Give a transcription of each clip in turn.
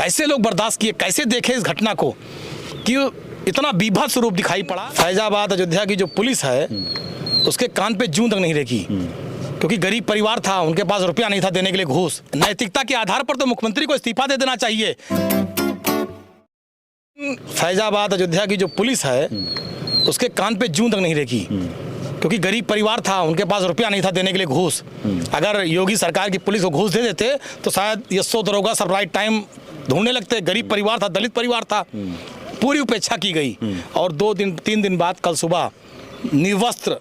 कैसे लोग बर्दाश्त किए, कैसे देखे इस घटना को कि इतना बीभत्स रूप दिखाई पड़ा। फैजाबाद अयोध्या की जो पुलिस है उसके कान पे जूं तक नहीं रेखी, क्योंकि गरीब परिवार था, उनके पास रुपया नहीं था देने के लिए घूस। नैतिकता के आधार पर तो मुख्यमंत्री को इस्तीफा दे देना चाहिए। फैजाबाद अयोध्या की जो पुलिस है उसके कान पे जूं तक नहीं रेखी, क्योंकि गरीब परिवार था, उनके पास रुपया नहीं था देने के लिए घूस। अगर योगी सरकार की पुलिस को घूस दे देते तो शायद यशो दरोगा सब राइट टाइम ढूंढने लगते। गरीब परिवार था, दलित परिवार था, पूरी उपेक्षा की गई। और 2-3 दिन बाद कल सुबह निर्वस्त्र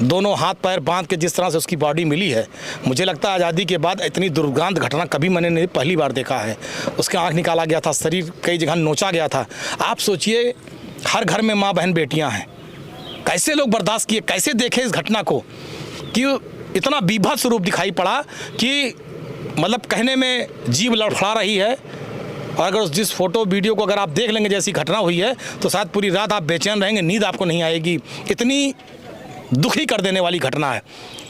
दोनों हाथ पैर बांध के जिस तरह से उसकी बॉडी मिली है, मुझे लगता है आज़ादी के बाद इतनी दुर्गंध घटना कभी मैंने नहीं, पहली बार देखा है। उसके आँख निकाला गया था, शरीर कई जगह नोचा गया था। आप सोचिए, हर घर में माँ बहन बेटियाँ हैं, कैसे लोग बर्दाश्त किए, कैसे देखे इस घटना को कि इतना बीभत्स रूप दिखाई पड़ा कि मतलब कहने में जीभ लड़खड़ा रही है। और अगर जिस फोटो वीडियो को अगर आप देख लेंगे जैसी घटना हुई है तो शायद पूरी रात आप बेचैन रहेंगे, नींद आपको नहीं आएगी। इतनी दुखी कर देने वाली घटना है।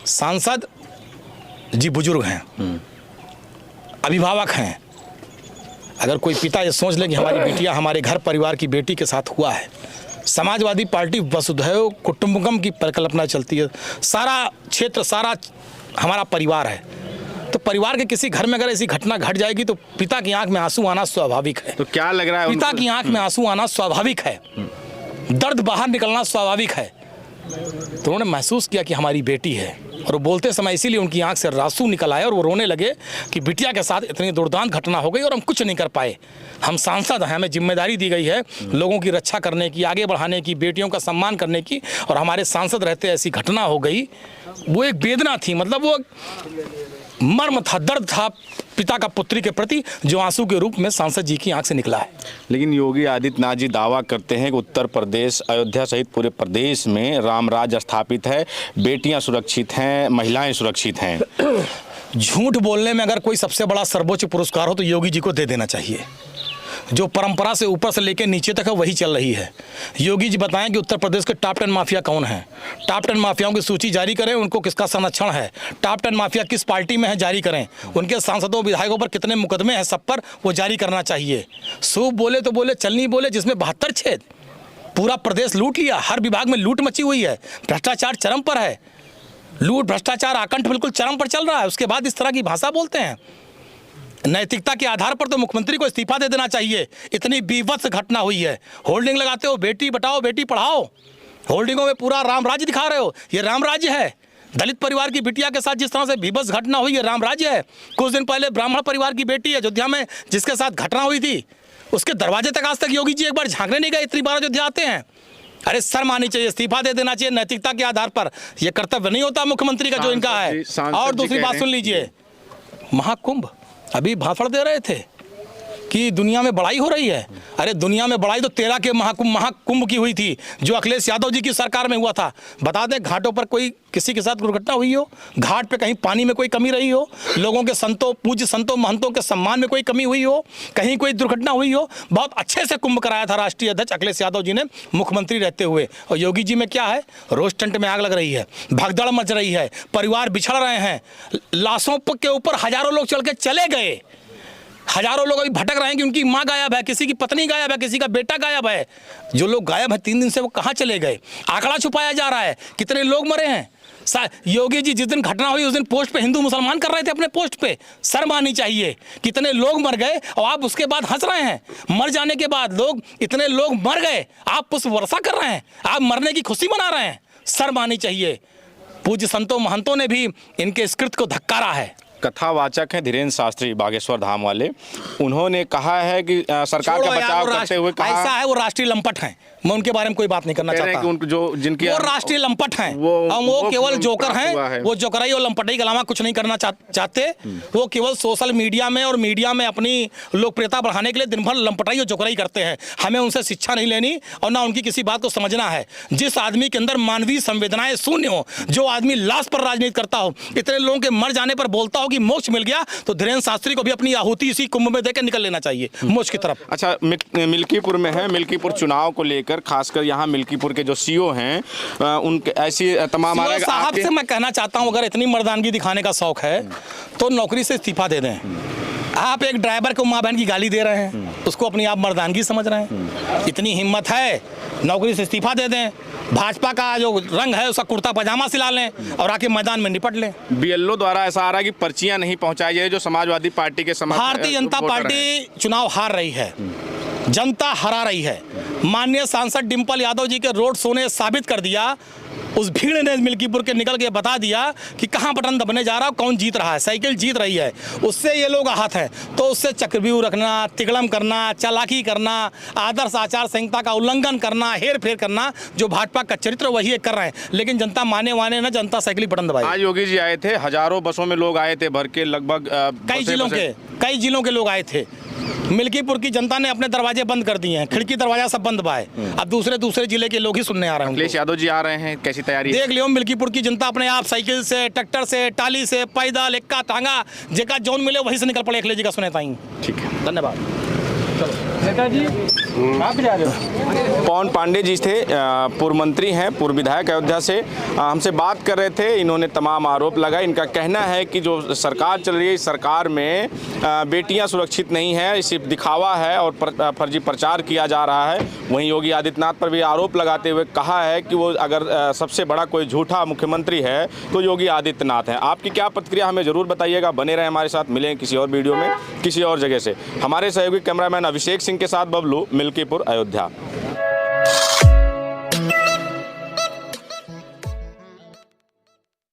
सांसद जी बुजुर्ग हैं, अभिभावक हैं। अगर कोई पिता ये सोच ले कि हमारी बेटियां हमारे घर परिवार की बेटी के साथ हुआ है, समाजवादी पार्टी वसुधैव कुटुंबकम की परिकल्पना चलती है। सारा क्षेत्र, सारा हमारा परिवार है, तो परिवार के किसी घर में अगर ऐसी घटना घट जाएगी तो पिता की आंख में आंसू आना स्वाभाविक है। तो क्या लग रहा है पिता की आंख में आंसू आना स्वाभाविक है, दर्द बाहर निकलना स्वाभाविक है। तो उन्होंने महसूस किया कि हमारी बेटी है, और वो बोलते समय इसीलिए उनकी आंख से आंसू निकल आए और वो रोने लगे कि बिटिया के साथ इतनी दुर्दांत घटना हो गई और हम कुछ नहीं कर पाए। हम सांसद हैं, हमें जिम्मेदारी दी गई है लोगों की रक्षा करने की, आगे बढ़ाने की, बेटियों का सम्मान करने की, और हमारे सांसद रहते ऐसी घटना हो गई। वो एक वेदना थी, मतलब वो मर्म था, दर्द था पिता का पुत्री के प्रति, जो आंसू के रूप में सांसद जी की आंख से निकला है। लेकिन योगी आदित्यनाथ जी दावा करते हैं कि उत्तर प्रदेश, अयोध्या सहित पूरे प्रदेश में राम राज्य स्थापित है, बेटियां सुरक्षित हैं, महिलाएं सुरक्षित हैं। झूठ बोलने में अगर कोई सबसे बड़ा सर्वोच्च पुरस्कार हो तो योगी जी को दे देना चाहिए। जो परंपरा से ऊपर से लेकर नीचे तक है वही चल रही है। योगी जी बताएं कि उत्तर प्रदेश के टॉप 10 माफिया कौन है, टॉप 10 माफियाओं की सूची जारी करें, उनको किसका संरक्षण है, टॉप 10 माफिया किस पार्टी में है जारी करें, उनके सांसदों विधायकों पर कितने मुकदमे हैं, सब पर वो जारी करना चाहिए। सूप बोले तो बोले, चलनी बोले, जिसमें 72 छेद, पूरा प्रदेश लूट लिया, हर विभाग में लूट मची हुई है, भ्रष्टाचार चरम पर है, लूट भ्रष्टाचार आकंठ बिल्कुल चरम पर चल रहा है। उसके बाद इस तरह की भाषा बोलते हैं। नैतिकता के आधार पर तो मुख्यमंत्री को इस्तीफा दे देना चाहिए। इतनी बीभत्स घटना हुई है। होल्डिंग लगाते हो बेटी बचाओ बेटी पढ़ाओ, होल्डिंगों में पूरा राम राज्य दिखा रहे हो, ये राम राज्य है? दलित परिवार की बिटिया के साथ जिस तरह से बीभत्स घटना हुई है, राम राज्य है? कुछ दिन पहले ब्राह्मण परिवार की बेटी अयोध्या में जिसके साथ घटना हुई थी, उसके दरवाजे तक आज तक योगी जी एक बार झांकने नहीं गए, इतनी बार अयोध्या आते हैं। अरे शर्म आनी चाहिए, इस्तीफा दे देना चाहिए नैतिकता के आधार पर। यह कर्तव्य नहीं होता मुख्यमंत्री का जो इनका है। और दूसरी बात सुन लीजिए, महाकुंभ अभी भाफड़ दे रहे थे कि दुनिया में बड़ाई हो रही है। अरे दुनिया में बड़ाई तो 13 के महाकुंभ की हुई थी, जो अखिलेश यादव जी की सरकार में हुआ था। बता दें, घाटों पर कोई किसी के साथ दुर्घटना हुई हो, घाट पे कहीं पानी में कोई कमी रही हो, लोगों के संतों, पूज्य संतों महंतों के सम्मान में कोई कमी हुई हो, कहीं कोई दुर्घटना हुई हो? बहुत अच्छे से कुंभ कराया था राष्ट्रीय अध्यक्ष अखिलेश यादव जी ने मुख्यमंत्री रहते हुए। और योगी जी में क्या है? रोज टेंट में आग लग रही है, भगदड़ मच रही है, परिवार बिछड़ रहे हैं, लाशों के ऊपर हजारों लोग चल के चले गए, हजारों लोग अभी भटक रहे हैं कि उनकी माँ गायब है, किसी की पत्नी गायब है, किसी का बेटा गायब है। जो लोग गायब है 3 दिन से वो कहाँ चले गए? आंकड़ा छुपाया जा रहा है, कितने लोग मरे हैं। योगी जी जिस दिन घटना हुई उस दिन पोस्ट पे हिंदू मुसलमान कर रहे थे अपने पोस्ट पे। शर्म आनी चाहिए, कितने लोग मर गए और आप उसके बाद हंस रहे हैं। मर जाने के बाद लोग, इतने लोग मर गए, आप पुष्प वर्षा कर रहे हैं, आप मरने की खुशी मना रहे हैं। शर्म आनी चाहिए। पूज्य संतों महंतों ने भी इनके स्कृत को धक्कारा है। कथावाचक हैं धीरेन्द्र शास्त्री बागेश्वर धाम वाले, उन्होंने कहा है कि सरकार का बचाव करते हुए कहा, ऐसा है वो राष्ट्रीय लंपट हैं, मैं उनके बारे में कोई बात नहीं करना चाहता। जो जिनकी वो राष्ट्रीय लंपट हैं, वो केवल जोकर हैं, वो जोकराई और लंपटाई के अलावा कुछ नहीं करना चाहते। वो केवल सोशल मीडिया में और मीडिया में अपनी लोकप्रियता बढ़ाने के लिए दिन भर लंपटाई और जोकराई करते हैं। हमें उनसे शिक्षा नहीं लेनी और ना उनकी किसी बात को समझना है। जिस आदमी के अंदर मानवीय संवेदनाएं शून्य हो, जो आदमी लाश पर राजनीति करता हो, इतने लोगों के मर जाने पर बोलता हो कि मोक्ष मिल गया, तो धीरेन्द्र शास्त्री को भी अपनी आहुति इसी कुंभ में देकर निकल लेना चाहिए मोक्ष की तरफ। अच्छा, मिल्कीपुर में है, मिल्कीपुर चुनाव को लेकर खासकर यहाँ मिल्कीपुर के जो सीओ हैं, उनके ऐसी तमाम साहब से मैं कहना चाहता हूँ, अगर इतनी मर्दानगी दिखाने का शौक है तो नौकरी से इस्तीफा दे दें। आप एक ड्राइवर को माँ बहन की गाली दे रहे हैं, उसको अपनी आप मर्दानगी समझ रहे हैं। इतनी हिम्मत है नौकरी से इस्तीफा दे दें, भाजपा का जो रंग है उसका कुर्ता पजामा सिला लें और आके मैदान में निपट लें। बीएलओ द्वारा ऐसा आ रहा है कि पर्चियां नहीं पहुंचाई जाए जो समाजवादी पार्टी के भारतीय जनता पार्टी चुनाव हार रही है, जनता हरा रही है। माननीय सांसद डिम्पल यादव जी के रोड शो ने साबित कर दिया, उस भीड़ ने मिल्कीपुर के निकल के बता दिया कि कहां बटन दबने जा रहा है, कौन जीत रहा है। साइकिल जीत रही है, उससे ये लोग आहत हैं। तो उससे चक्रव्यूह रखना, तिगड़म करना, चालाकी करना, आदर्श आचार संहिता का उल्लंघन करना, हेर फेर करना, जो भाजपा का चरित्र वही कर रहे हैं। लेकिन जनता माने वाने ना, जनता साइकिल बटन दबाई। आज योगी जी आए थे, हजारों बसों में लोग आए थे भर के, लगभग कई जिलों के लोग आए थे। मिल्कीपुर की जनता ने अपने दरवाजे बंद कर दिए हैं, खिड़की दरवाजा सब बंद बाए। अब दूसरे जिले के लोग ही सुनने आ रहे हैं। अखिलेश यादव जी आ रहे हैं, कैसी तैयारी देख लियो, मिल्कीपुर की जनता अपने आप साइकिल से, ट्रैक्टर से, टाली से, पैदल, इक्का टांगा, जेका जोन मिले वहीं से निकल पड़े अखिलेश जी का सुने ताई। ठीक है, धन्यवाद। नेताजी आप जा रहे हो? पवन पांडे जी थे, पूर्व मंत्री हैं, पूर्व विधायक अयोध्या से, हमसे बात कर रहे थे। इन्होंने तमाम आरोप लगाए। इनका कहना है कि जो सरकार चल रही है, इस सरकार में बेटियां सुरक्षित नहीं है, सिर्फ दिखावा है और फर्जी प्रचार किया जा रहा है। वहीं योगी आदित्यनाथ पर भी आरोप लगाते हुए कहा है कि वो अगर सबसे बड़ा कोई झूठा मुख्यमंत्री है तो योगी आदित्यनाथ है। आपकी क्या प्रतिक्रिया हमें ज़रूर बताइएगा। बने रहे हमारे साथ, मिलें किसी और वीडियो में किसी और जगह से। हमारे सहयोगी कैमरामैन अभिषेक सिंह के साथ बबलू, मिल्कीपुर, अयोध्या।